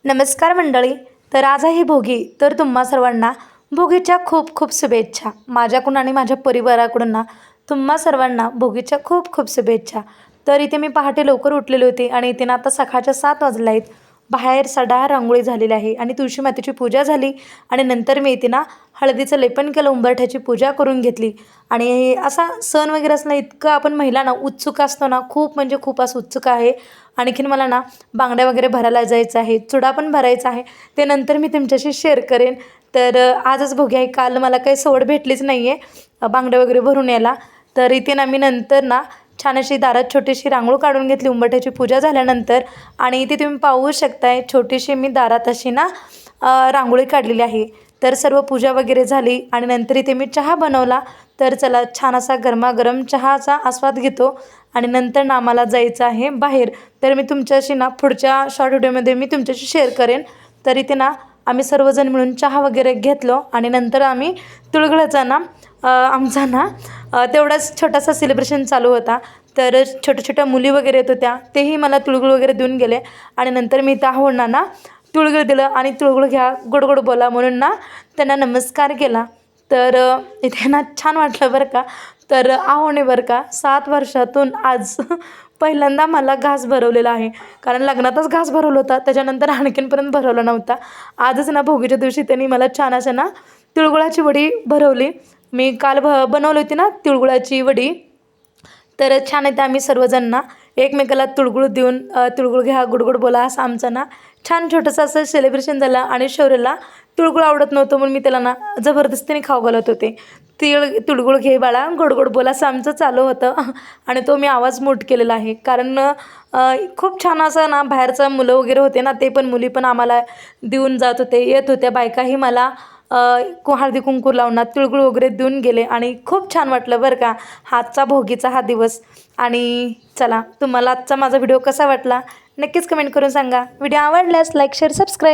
नमस्कार मंडळी. तर आज आहे भोगी. तर तुम्हा सर्वांना भोगीच्या खूप खूप शुभेच्छा माझ्याकडून आणि माझ्या परिवाराकडून ना. तुम्हा सर्वांना भोगीच्या खूप खूप शुभेच्छा. तर इथे मी पहाटे लवकर उठलेली होती आणि इथे ना आता सकाळच्या 7 वाजले आहेत. बाहेर सडा रांगोळी झालेली आहे आणि तुळशी मातेची पूजा झाली आणि नंतर मी इथे ना हळदीचं लेपन केलं, उंबरठ्याची पूजा करून घेतली. आणि असा सण वगैरे असला इतकं आपण महिला ना उत्सुक असतो ना, खूप म्हणजे खूप असं उत्सुक आहे. आणखीन मला ना बांगड्या वगैरे भरायला जायचं आहे, चुडा पण भरायचा आहे. ते नंतर मी तुमच्याशी शेअर करेन. तर आजच बघूया, काल मला काही सवड भेटलीच नाही आहे बांगड्या वगैरे भरून यायला. तर इथे ना मी नंतर ना छान अशी दारात छोटीशी रांगोळ काढून घेतली उंबरठ्याची पूजा झाल्यानंतर. आणि इथे तुम्ही पाहू शकताय छोटीशी मी दारात अशी ना रांगोळी काढलेली आहे. तर सर्व पूजा वगैरे झाली आणि नंतर इथे मी चहा बनवला. तर चला छान असा गरमागरम चहाचा आस्वाद घेतो आणि नंतर ना आम्हाला जायचं आहे बाहेर. तर मी तुमच्याशी ना पुढच्या शॉर्ट व्हिडिओमध्ये मी तुमच्याशी शेअर करेन. तर इथे ना आम्ही सर्वजण मिळून चहा वगैरे घेतलो आणि नंतर आम्ही तिळगुळाचा ना आमचा ना तेवढाच छोटासा सेलिब्रेशन चालू होता. तर छोट्या छोट्या मुली वगैरे येत होत्या, तेही मला तिळगुळ वगैरे देऊन गेले. आणि नंतर मी त्या होणार ना तिळगुळ दिलं आणि तिळगुळ घ्या, गोड गोड बोला म्हणून ना त्यांना नमस्कार केला. तर इथे ना छान वाटलं बरं का. तर आहोने बरं का 7 वर्षातून आज पहिल्यांदा मला घास भरवलेला आहे. कारण लग्नातच घास भरवला होता, त्याच्यानंतर आणखीनपर्यंत भरवला नव्हता. आजच ना भोगीच्या दिवशी त्यांनी मला छान असं ना तिळगुळाची वडी भरवली. मी काल बनवली होती ना तिळगुळाची वडी. तर छान आहे, आम्ही सर्वजण ना एकमेकाला तिळगुळ देऊन तिळगुळ घ्या, गोड बोला असं आमचं ना छान छोटंसं असं सेलिब्रेशन झालं. आणि शौर्यला तिळगुळ आवडत नव्हतं म्हणून मी त्याला ना जबरदस्तीने खाऊ घालत होते. तिळगुळ घे बाळा, गोड बोला असं आमचं चालू होतं. आणि तो मी आवाज मूट केलेला आहे कारण खूप छान असं ना बाहेरचं मुलं वगैरे होते ना, ते पण मुली पण आम्हाला देऊन जात होते, येत होत्या बायकाही मला हळदी कुंकू लावणार तिळगुळ वगैरे देऊन गेले आणि खूप छान वाटलं बरं का आजचा भोगीचा हा दिवस. आणि चला, तुम्हाला आजचा माझा व्हिडिओ कसा वाटला नक्कीच कमेंट करून सांगा. व्हिडिओ आवडल्यास लाईक शेअर सबस्क्राईब.